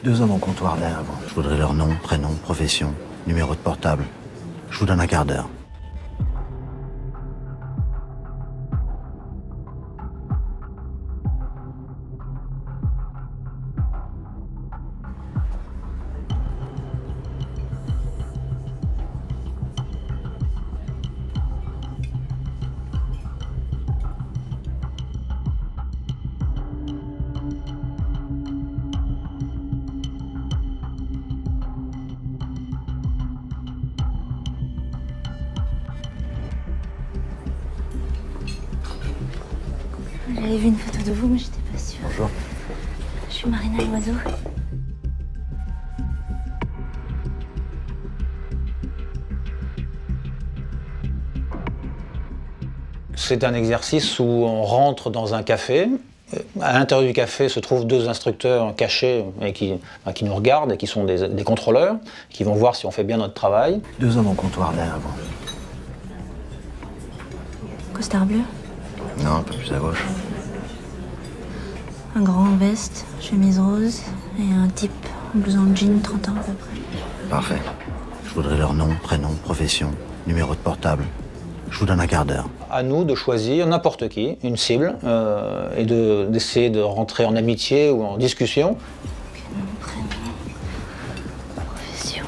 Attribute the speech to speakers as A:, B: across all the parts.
A: 2 hommes au comptoir d'air. Je voudrais leur nom, prénom, profession, numéro de portable. Je vous donne un quart d'heure.
B: J'avais vu une photo de vous, mais j'étais pas sûre.
A: Bonjour.
B: Je suis Marina Loiseau.
C: C'est un exercice où on rentre dans un café. À l'intérieur du café se trouvent 2 instructeurs cachés et qui nous regardent et qui sont des contrôleurs, qui vont voir si on fait bien notre travail.
A: 2 hommes au comptoir d'air.
B: Costard bleu.
A: Non, un peu plus à gauche.
B: Un grand en veste, chemise rose et un type en blouson de jean, 30 ans à peu près.
A: Parfait. Je voudrais leur nom, prénom, profession, numéro de portable. Je vous donne un quart d'heure.
C: À nous de choisir n'importe qui, une cible, et d'essayer de rentrer en amitié ou en discussion.
B: Ok, nom, prénom, profession.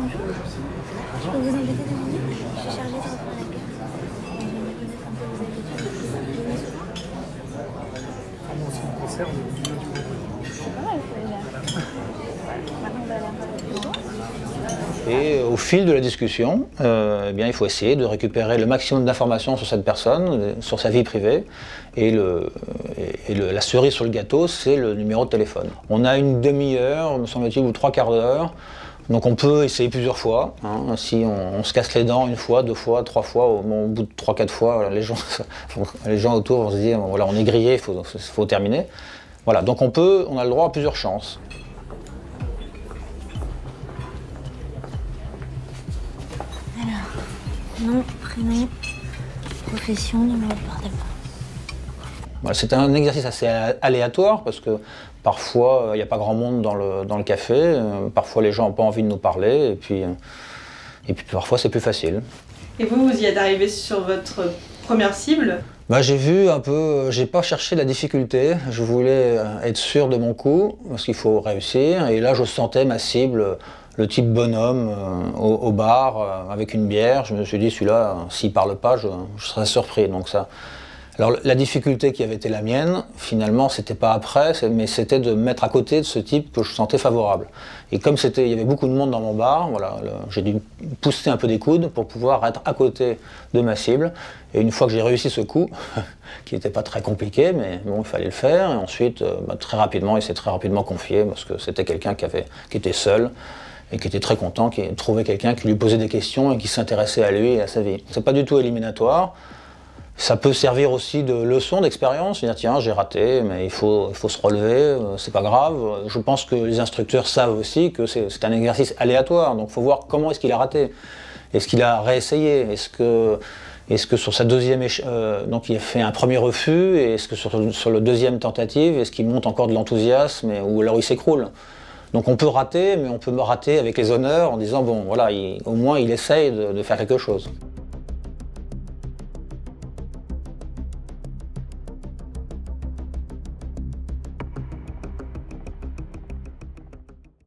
B: Bonjour. Je peux vous embêter 2 minutes? Je suis chargée de reprendre la carte. Je vais me connaître un peu vos habitudes. Je viens souvent? C'est pas mal, déjà. Maintenant, on va aller un peu plus loin.
C: Et au fil de la discussion, eh bien, il faut essayer de récupérer le maximum d'informations sur cette personne, sur sa vie privée. Et la cerise sur le gâteau, c'est le numéro de téléphone. On a une demi-heure, me semble-t-il, ou 3/4 d'heure. Donc on peut essayer plusieurs fois. Hein. Si on se casse les dents 1 fois, 2 fois, 3 fois, au bout de 3-4 fois, les gens autour vont se dire, bon, voilà, on est grillé, il faut terminer. Voilà, donc on a le droit à plusieurs chances.
B: Alors, nom, prénom, profession, numéro de portable.
C: Voilà, c'est un exercice assez aléatoire parce que parfois il n'y a pas grand monde dans le café, parfois les gens n'ont pas envie de nous parler et puis parfois c'est plus facile.
D: Et vous y êtes arrivé sur votre première cible?
C: J'ai vu un peu, j'ai pas cherché la difficulté, je voulais être sûr de mon coup parce qu'il faut réussir et là je sentais ma cible, le type bonhomme au bar avec une bière. Je me suis dit celui-là, s'il parle pas, je serais surpris. Donc ça. Alors la difficulté qui avait été la mienne, finalement, c'était pas après, mais c'était de me mettre à côté de ce type que je sentais favorable. Et comme il y avait beaucoup de monde dans mon bar, voilà, j'ai dû pousser un peu des coudes pour pouvoir être à côté de ma cible. Et une fois que j'ai réussi ce coup, qui n'était pas très compliqué, mais bon, il fallait le faire. Et ensuite, très rapidement, il s'est très rapidement confié parce que c'était quelqu'un qui était seul et qui était très content, qui trouvait quelqu'un qui lui posait des questions et qui s'intéressait à lui et à sa vie. C'est pas du tout éliminatoire. Ça peut servir aussi de leçon, d'expérience, dire tiens j'ai raté, mais il faut se relever, c'est pas grave. Je pense que les instructeurs savent aussi que c'est un exercice aléatoire, donc il faut voir comment est-ce qu'il a raté. Est-ce qu'il a réessayé? Est-ce que sur sa deuxième donc il a fait un premier refus, et est-ce que sur le deuxième tentative, est-ce qu'il monte encore de l'enthousiasme ou alors il s'écroule? Donc on peut rater, mais on peut rater avec les honneurs en disant bon voilà, au moins il essaye de faire quelque chose.